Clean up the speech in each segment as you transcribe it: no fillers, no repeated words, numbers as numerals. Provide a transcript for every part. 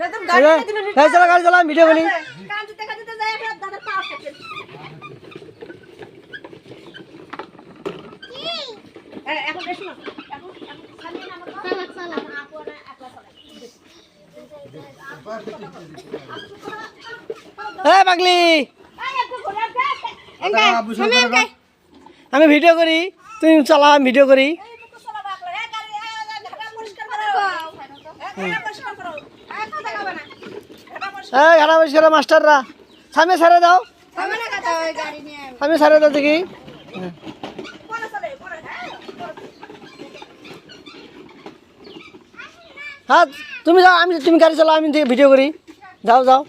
चला गाड़ी चला वीडियो बनी পাগলি আমি ভিডিও করি তুমি চলা ভিডিও করি ঘাটা পরিষ্কার মাস্টাররা সামনে সারে দাও সামনে সারে দাও দেখি হ্যাঁ তুমি যাও আমি তুমি গাড়ি চালাও আমি ভিডিও করি যাও যাও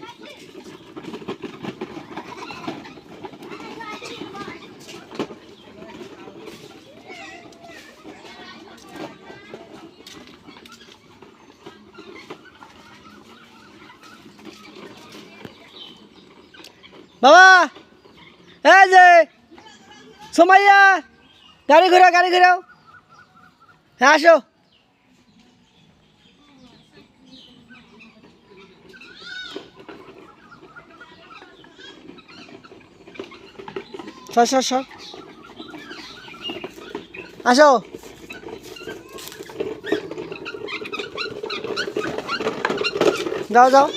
বাবা এই যে সোমাইয়া গাড়ি ঘোরাও হ্যাঁ আসো সর আসো যাও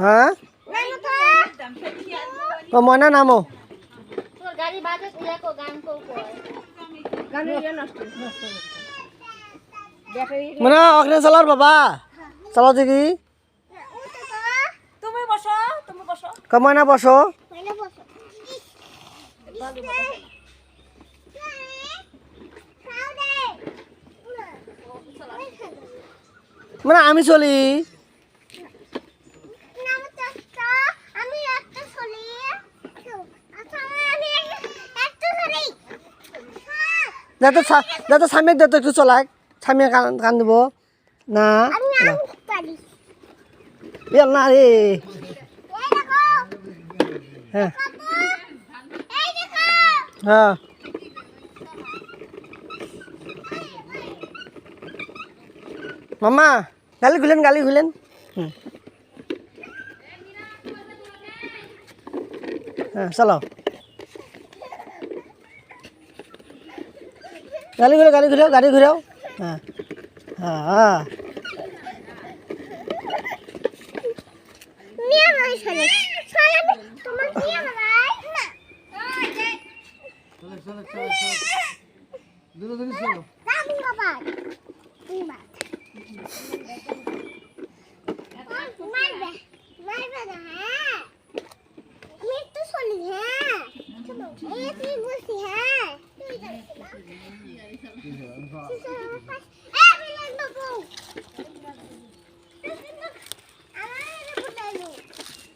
হ্যাঁ ময়না নামো মানে অগ্নি চালার বাবা চালাও দেখি ময়না বসো মানে আমি চলি যাতে স্বামীর যাতে একটু চলাক স্বামী কান দিব না না রে হ্যাঁ হ্যাঁ মামা গালি খুলেন হ্যাঁ চালাও গাড়ি ঘুরাও হ্যাঁ হ্যাঁ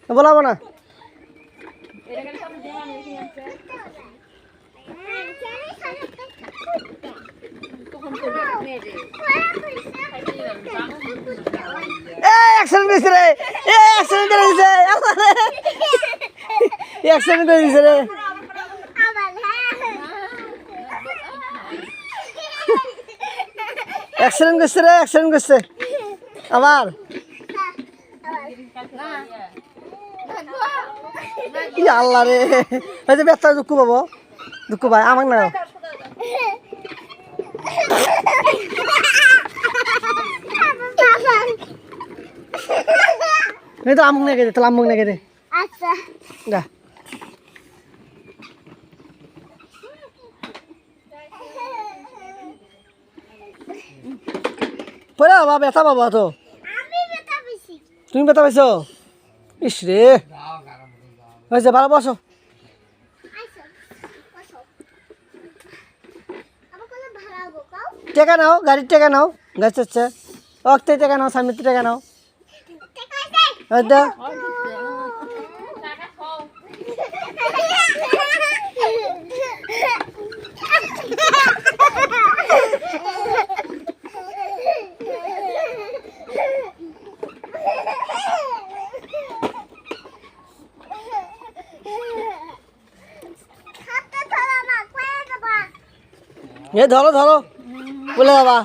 বলাবো না অ্যাক্সিডেন্ট হয়েছে রে অ্যাক্সিডেন্ট হয়েছে রে অ্যাক্সিডেন্ট করছে আবার আল্লাহ রে এই যে ব্যস্ত দুঃখ পাবো দুঃখ ভাই আমাকে না नहीं तो आमुक नहीं कहते तला आमुक नहीं कहते अच्छा जा पड़ा बाबा बैठा बाबा तो तुम बैठा बैठो इस रे वैसे बारह बसो टेका नाओ गाड़ी टेका नाओ गच अच्छा वक्त टेका नाओ सामने टेका नाओ ada এ ধরো ধরো বলে বাবা